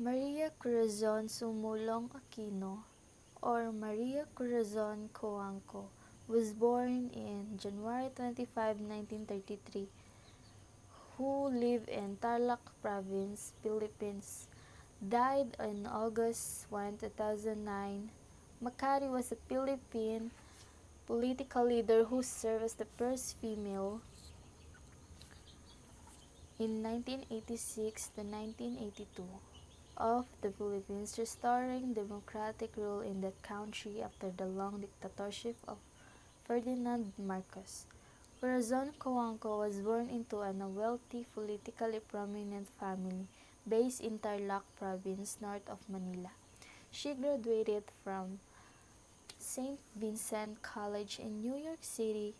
Maria Corazon Sumulong Aquino, or Maria Corazon Coangco, was born in January 25, 1933, who lived in Tarlac Province, Philippines. Died on August 1, 2009. Makati was a Philippine political leader who served as the first female in 1986 to 1982 of the Philippines, restoring democratic rule in that country after the long dictatorship of Ferdinand Marcos. Corazon Coangco was born into a wealthy, politically prominent family based in Tarlac Province, north of Manila. She graduated from St. Vincent College in New York City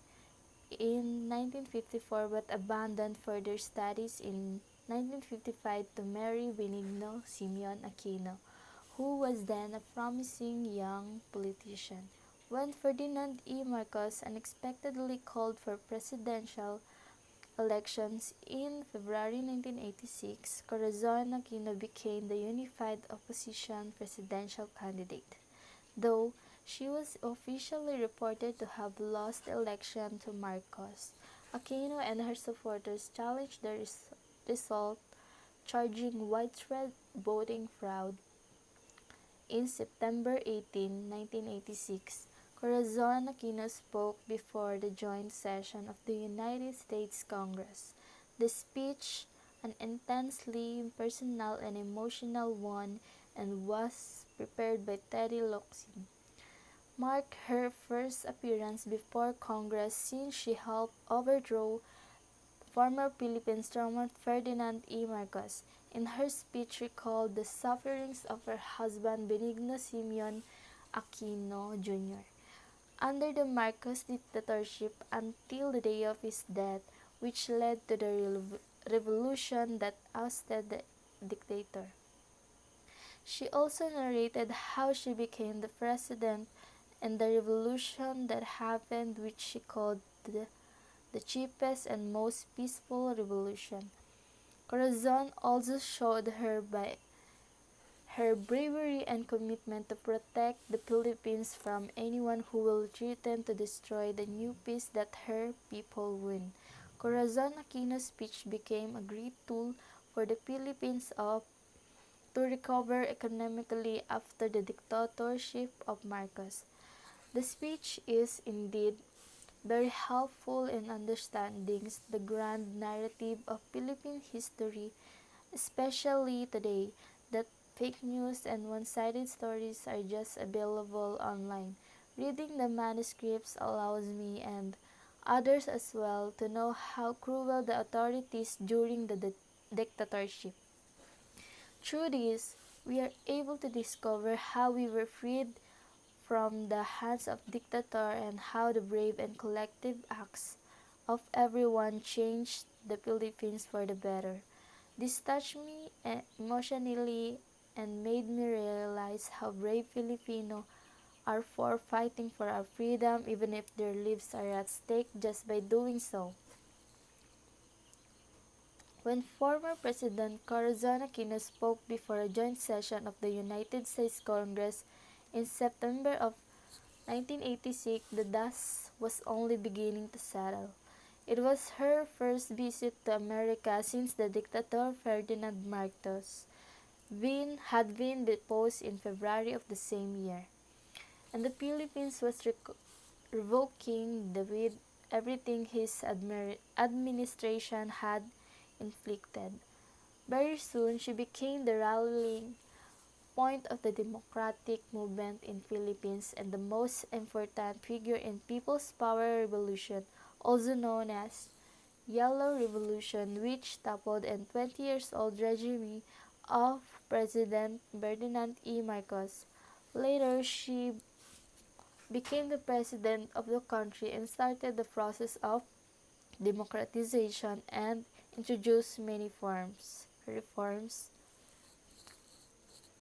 in 1954 but abandoned further studies in 1955 to marry Benigno Simeon Aquino, who was then a promising young politician. When Ferdinand E. Marcos unexpectedly called for presidential elections in February 1986, Corazon Aquino became the unified opposition presidential candidate. Though she was officially reported to have lost the election to Marcos, Aquino and her supporters challenged the result, charging widespread voting fraud. In September 18, 1986, Corazon Aquino spoke before the joint session of the United States Congress. The speech, an intensely personal and emotional one, and was prepared by Teddy Locsin, marked her first appearance before Congress since she helped overthrow former Philippine strongman Ferdinand E. Marcos. In her speech, recalled the sufferings of her husband Benigno Simeon Aquino Jr. under the Marcos dictatorship until the day of his death, which led to the revolution that ousted the dictator. She also narrated how she became the president and the revolution that happened, which she called the cheapest and most peaceful revolution. Corazon also showed her by her bravery and commitment to protect the Philippines from anyone who will threaten to destroy the new peace that her people win. Corazon Aquino's speech became a great tool for the Philippines to recover economically after the dictatorship of Marcos. The speech is indeed very helpful in understanding the grand narrative of Philippine history, especially today that fake news and one-sided stories are just available online. Reading the manuscripts allows me and others as well to know how cruel the authorities during the dictatorship. Through this, we are able to discover how we were freed from the hands of dictator and how the brave and collective acts of everyone changed the Philippines for the better. This touched me emotionally and made me realize how brave Filipino are for fighting for our freedom even if their lives are at stake just by doing so. When former President Corazon Aquino spoke before a joint session of the United States Congress in September of 1986, the dust was only beginning to settle. It was her first visit to America since the dictator Ferdinand Marcos had been deposed in February of the same year, and the Philippines was revoking with everything his administration had inflicted. Very soon, she became the rallying point of the democratic movement in Philippines and the most important figure in People's Power Revolution, also known as Yellow Revolution, which toppled the 20-year-old regime of President Ferdinand E. Marcos. Later, she became the president of the country and started the process of democratization and introduced many reforms.